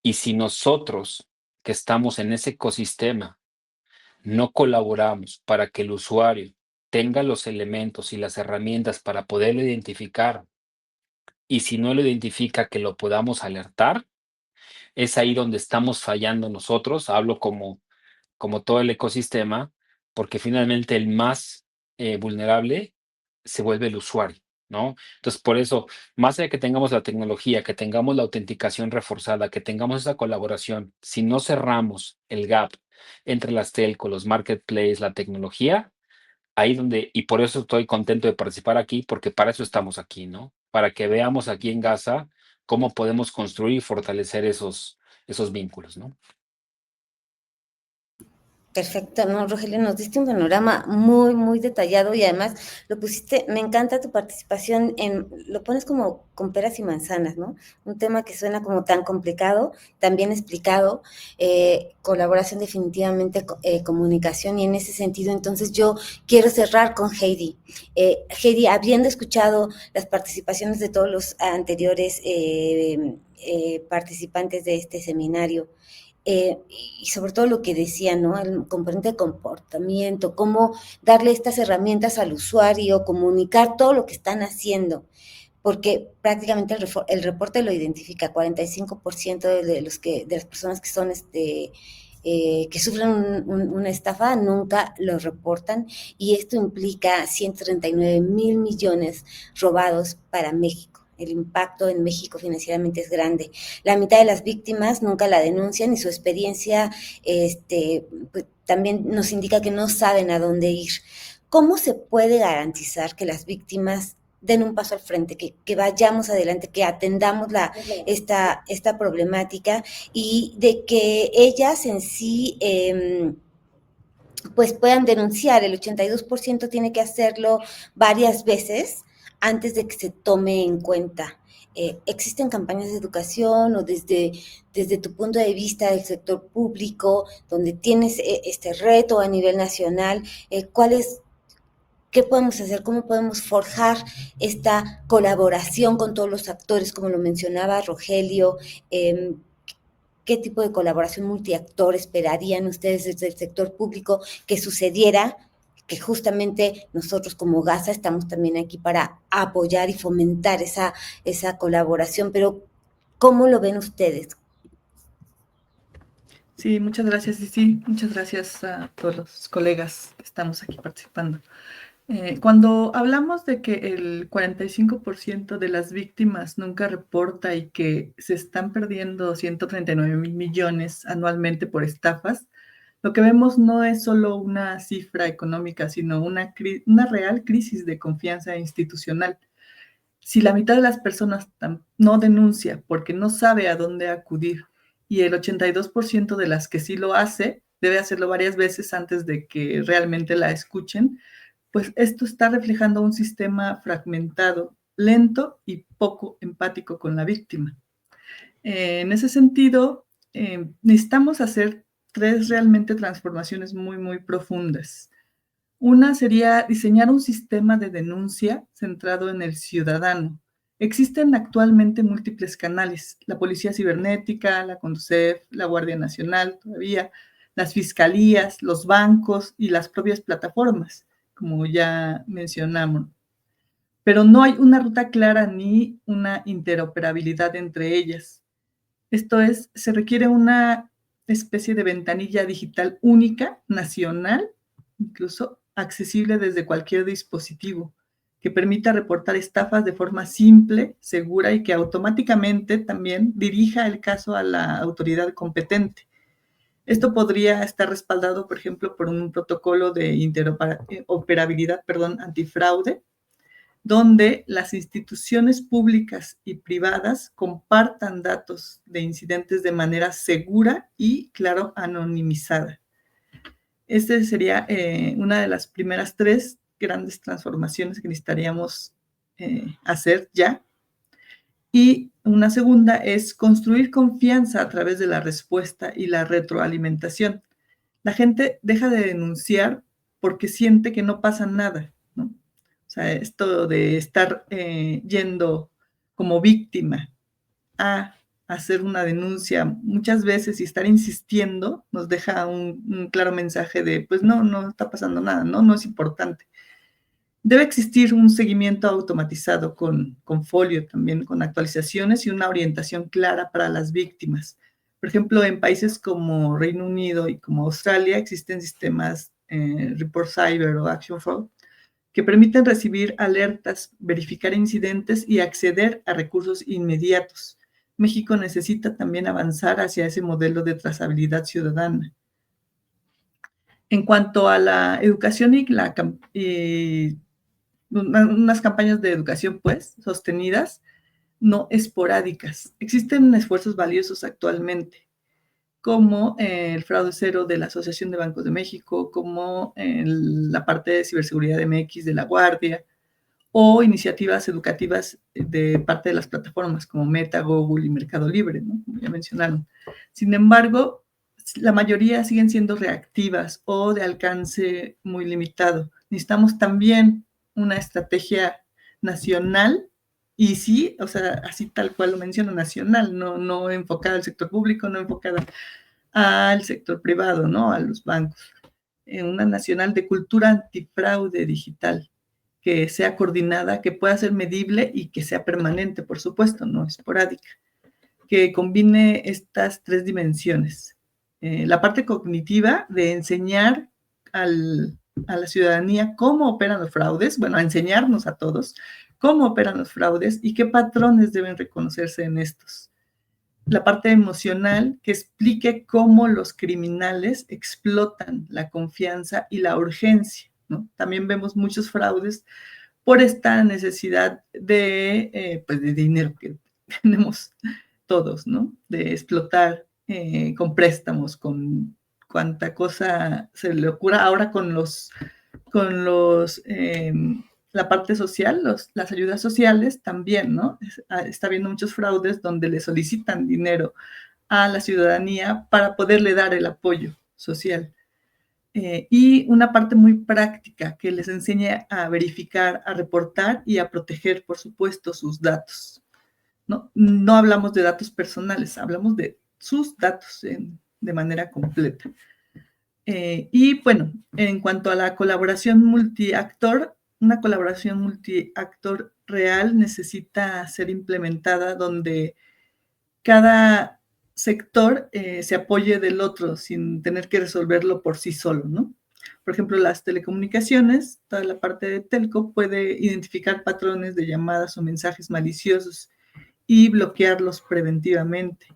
Y si nosotros, que estamos en ese ecosistema, no colaboramos para que el usuario tenga los elementos y las herramientas para poderlo identificar, y si no lo identifica, que lo podamos alertar, es ahí donde estamos fallando nosotros. Hablo como todo el ecosistema, porque finalmente el más vulnerable se vuelve el usuario, ¿no? Entonces, por eso, más allá de que tengamos la tecnología, que tengamos la autenticación reforzada, que tengamos esa colaboración, si no cerramos el gap entre las telcos, los marketplaces, la tecnología, ahí donde, y por eso estoy contento de participar aquí, porque para eso estamos aquí, ¿no? Para que veamos aquí en Gaza cómo podemos construir y fortalecer esos vínculos, ¿no? Perfecto, no, Rogelio, nos diste un panorama muy detallado, y además lo pusiste, me encanta tu participación lo pones como con peras y manzanas, ¿no? Un tema que suena como tan complicado, tan bien explicado, colaboración definitivamente, comunicación, y en ese sentido, entonces yo quiero cerrar con Heidi. Heidi, habiendo escuchado las participaciones de todos los anteriores participantes de este seminario, y sobre todo lo que decía, ¿no? El componente de comportamiento, cómo darle estas herramientas al usuario, comunicar todo lo que están haciendo, porque prácticamente el reporte lo identifica, 45% de las personas que son que sufren una estafa nunca lo reportan, y esto implica 139,000 millones robados para México. El impacto en México financieramente es grande. La mitad de las víctimas nunca la denuncian, y su experiencia pues, también nos indica que no saben a dónde ir. ¿Cómo se puede garantizar que las víctimas den un paso al frente, que vayamos adelante, que atendamos esta problemática, y de que ellas en sí pues puedan denunciar? El 82% tiene que hacerlo varias veces antes de que se tome en cuenta. ¿Existen campañas de educación, o desde tu punto de vista del sector público, donde tienes este reto a nivel nacional? ¿Qué podemos hacer? ¿Cómo podemos forjar esta colaboración con todos los actores, como lo mencionaba Rogelio? ¿Qué tipo de colaboración multiactor esperarían ustedes desde el sector público que sucediera? Que justamente nosotros como Gaza estamos también aquí para apoyar y fomentar esa colaboración, pero ¿cómo lo ven ustedes? Sí, muchas gracias, y sí, muchas gracias a todos los colegas que estamos aquí participando. Cuando hablamos de que el 45% de las víctimas nunca reporta, y que se están perdiendo 139,000 millones anualmente por estafas, Lo que vemos no es solo una cifra económica, sino una real crisis de confianza institucional. Si la mitad de las personas no denuncia porque no sabe a dónde acudir y el 82% de las que sí lo hace, debe hacerlo varias veces antes de que realmente la escuchen, pues esto está reflejando un sistema fragmentado, lento y poco empático con la víctima. En ese sentido, necesitamos hacer 3 realmente transformaciones muy, muy profundas. Una sería diseñar un sistema de denuncia centrado en el ciudadano. Existen actualmente múltiples canales, la Policía Cibernética, la CONDUCEF, la Guardia Nacional todavía, las fiscalías, los bancos y las propias plataformas, como ya mencionamos. Pero no hay una ruta clara ni una interoperabilidad entre ellas. Esto es, se requiere una especie de ventanilla digital única, nacional, incluso accesible desde cualquier dispositivo, que permita reportar estafas de forma simple, segura y que automáticamente también dirija el caso a la autoridad competente. Esto podría estar respaldado, por ejemplo, por un protocolo de interoperabilidad antifraude, donde las instituciones públicas y privadas compartan datos de incidentes de manera segura y, claro, anonimizada. Esta sería una de las primeras 3 grandes transformaciones que necesitaríamos hacer ya. Y una segunda es construir confianza a través de la respuesta y la retroalimentación. La gente deja de denunciar porque siente que no pasa nada, ¿no? O sea, esto de estar yendo como víctima a hacer una denuncia muchas veces y estar insistiendo nos deja un claro mensaje de, pues no está pasando nada, no es importante. Debe existir un seguimiento automatizado con folio también, con actualizaciones y una orientación clara para las víctimas. Por ejemplo, en países como Reino Unido y como Australia existen sistemas Report Cyber o Action Fraud que permiten recibir alertas, verificar incidentes y acceder a recursos inmediatos. México necesita también avanzar hacia ese modelo de trazabilidad ciudadana. En cuanto a la educación y unas campañas de educación, pues, sostenidas, no esporádicas. Existen esfuerzos valiosos actualmente, como el fraude cero de la Asociación de Bancos de México, como la parte de ciberseguridad MX de la Guardia, o iniciativas educativas de parte de las plataformas como Meta, Google y Mercado Libre, ¿no? Como ya mencionaron. Sin embargo, la mayoría siguen siendo reactivas o de alcance muy limitado. Necesitamos también una estrategia nacional y sí, o sea, así tal cual lo menciono, nacional, no enfocada al sector público, no enfocada al sector privado, ¿no? A los bancos. Una nacional de cultura antifraude digital que sea coordinada, que pueda ser medible y que sea permanente, por supuesto, no esporádica, que combine estas 3 dimensiones. La parte cognitiva de enseñar a la ciudadanía cómo operan los fraudes, bueno, a enseñarnos a todos cómo operan los fraudes y qué patrones deben reconocerse en estos. La parte emocional que explique cómo los criminales explotan la confianza y la urgencia, ¿no? También vemos muchos fraudes por esta necesidad de dinero que tenemos todos, ¿no? De explotar con préstamos, cuánta cosa se le ocurra ahora con la parte social, las ayudas sociales también, ¿no? Está habiendo muchos fraudes donde le solicitan dinero a la ciudadanía para poderle dar el apoyo social. Y una parte muy práctica que les enseñe a verificar, a reportar y a proteger, por supuesto, sus datos, ¿no? No hablamos de datos personales, hablamos de sus datos de manera completa. Y bueno, en cuanto a la colaboración multiactor, una colaboración multiactor real necesita ser implementada donde cada sector se apoye del otro sin tener que resolverlo por sí solo, ¿no? Por ejemplo, las telecomunicaciones, toda la parte de telco puede identificar patrones de llamadas o mensajes maliciosos y bloquearlos preventivamente.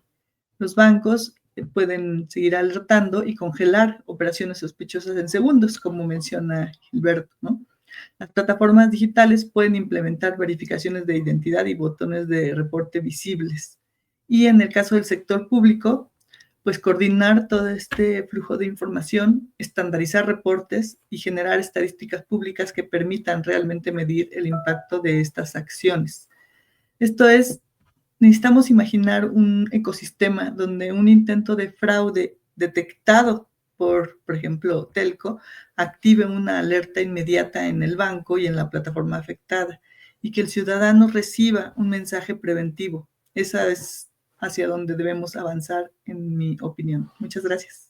Los bancos pueden seguir alertando y congelar operaciones sospechosas en segundos, como menciona Gilberto, ¿no? Las plataformas digitales pueden implementar verificaciones de identidad y botones de reporte visibles. Y en el caso del sector público, pues coordinar todo este flujo de información, estandarizar reportes y generar estadísticas públicas que permitan realmente medir el impacto de estas acciones. Esto es, necesitamos imaginar un ecosistema donde un intento de fraude detectado por ejemplo, Telco, active una alerta inmediata en el banco y en la plataforma afectada y que el ciudadano reciba un mensaje preventivo. Esa es hacia donde debemos avanzar, en mi opinión. Muchas gracias.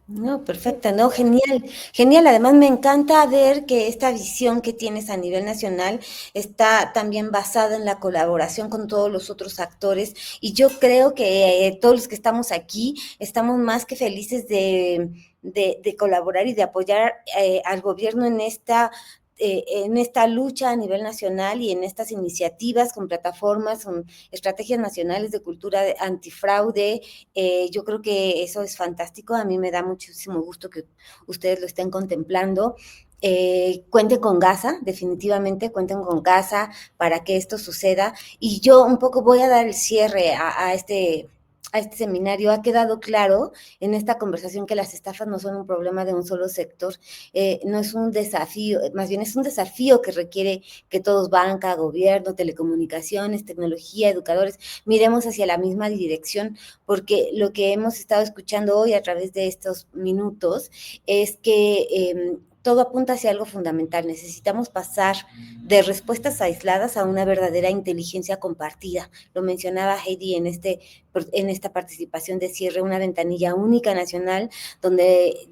No, perfecto, no, genial, genial. Además, me encanta ver que esta visión que tienes a nivel nacional está también basada en la colaboración con todos los otros actores. Y yo creo que todos los que estamos aquí estamos más que felices de colaborar y de apoyar al gobierno en esta lucha a nivel nacional y en estas iniciativas con plataformas, con estrategias nacionales de cultura antifraude. Yo creo que eso es fantástico. A mí me da muchísimo gusto que ustedes lo estén contemplando. Cuenten con Gaza, definitivamente cuenten con Gaza para que esto suceda. Y yo un poco voy a dar el cierre a este seminario. Ha quedado claro en esta conversación que las estafas no son un problema de un solo sector, no es un desafío, más bien es un desafío que requiere que todos, banca, gobierno, telecomunicaciones, tecnología, educadores, miremos hacia la misma dirección, porque lo que hemos estado escuchando hoy a través de estos minutos es que todo apunta hacia algo fundamental. Necesitamos pasar de respuestas aisladas a una verdadera inteligencia compartida. Lo mencionaba Heidi en esta participación de cierre, una ventanilla única nacional donde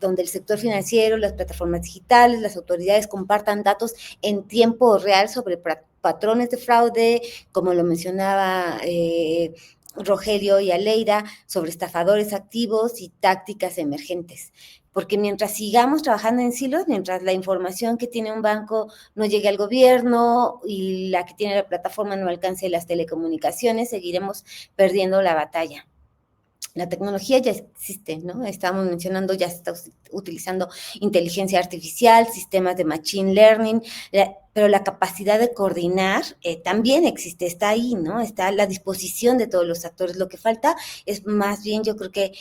el sector financiero, las plataformas digitales, las autoridades compartan datos en tiempo real sobre patrones de fraude, como lo mencionaba Rogelio y Aleida, sobre estafadores activos y tácticas emergentes. Porque mientras sigamos trabajando en silos, mientras la información que tiene un banco no llegue al gobierno y la que tiene la plataforma no alcance las telecomunicaciones, seguiremos perdiendo la batalla. La tecnología ya existe, ¿no? Estamos mencionando, ya se está utilizando inteligencia artificial, sistemas de machine learning, pero la capacidad de coordinar también existe, está ahí, ¿no? Está a la disposición de todos los actores. Lo que falta es más bien, yo creo que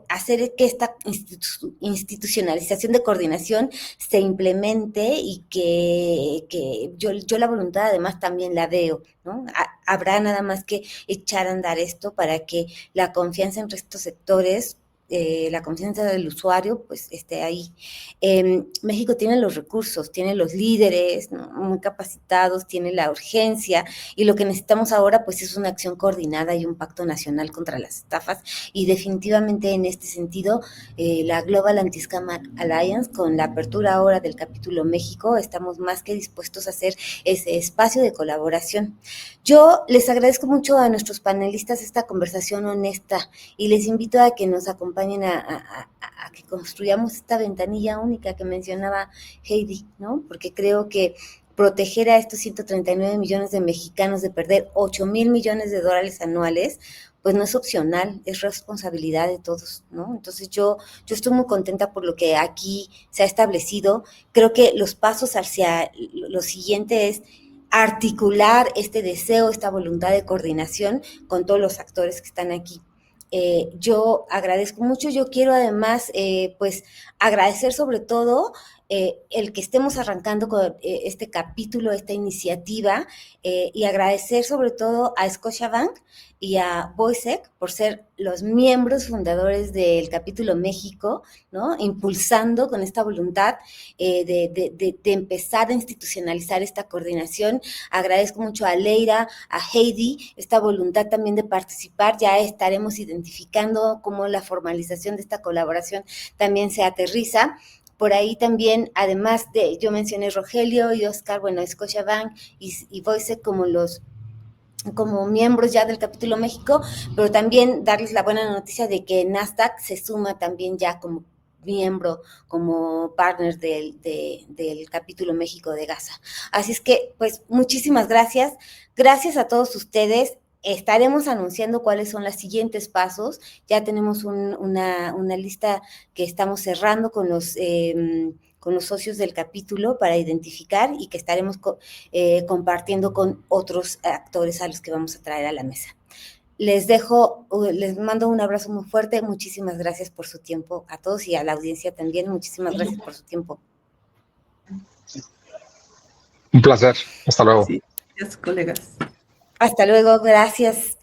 hacer que esta institucionalización de coordinación se implemente y que yo la voluntad además también la veo, ¿no? Habrá nada más que echar a andar esto para que la confianza entre estos sectores, la confianza del usuario, pues esté ahí. México tiene los recursos, tiene los líderes, ¿no?, muy capacitados, tiene la urgencia, y lo que necesitamos ahora pues es una acción coordinada y un pacto nacional contra las estafas, y definitivamente en este sentido la Global Anti-Scam Alliance, con la apertura ahora del capítulo México, estamos más que dispuestos a hacer ese espacio de colaboración. Yo les agradezco mucho a nuestros panelistas esta conversación honesta y les invito a que nos acompañen a que construyamos esta ventanilla única que mencionaba Heidi, ¿no? Porque creo que proteger a estos 139 millones de mexicanos de perder 8,000 millones de dólares anuales, pues no es opcional, es responsabilidad de todos, ¿no? Entonces yo estoy muy contenta por lo que aquí se ha establecido. Creo que los pasos hacia lo siguiente es articular este deseo, esta voluntad de coordinación con todos los actores que están aquí. Yo agradezco mucho. Yo quiero además pues agradecer sobre todo el que estemos arrancando con este capítulo, esta iniciativa, y agradecer sobre todo a Scotiabank y a Boisec por ser los miembros fundadores del capítulo México, ¿no? Impulsando con esta voluntad de empezar a institucionalizar esta coordinación. Agradezco mucho a Leira, a Heidi, esta voluntad también de participar. Ya estaremos identificando cómo la formalización de esta colaboración también se aterriza. Por ahí también, además de, yo mencioné Rogelio y Oscar, bueno, Scotiabank y Boisec como miembros ya del capítulo México, pero también darles la buena noticia de que Nasdaq se suma también ya como miembro, como partner del capítulo México de Gaza. Así es que, pues, muchísimas gracias. Gracias a todos ustedes. estaremos anunciando cuáles son los siguientes pasos. Ya tenemos una lista que estamos cerrando con los socios del capítulo para identificar y que estaremos compartiendo con otros actores a los que vamos a traer a la mesa. Les mando un abrazo muy fuerte. Muchísimas gracias por su tiempo a todos y a la audiencia también. Muchísimas gracias por su tiempo. Un placer. Hasta luego. Sí, gracias, colegas. Hasta luego. Gracias.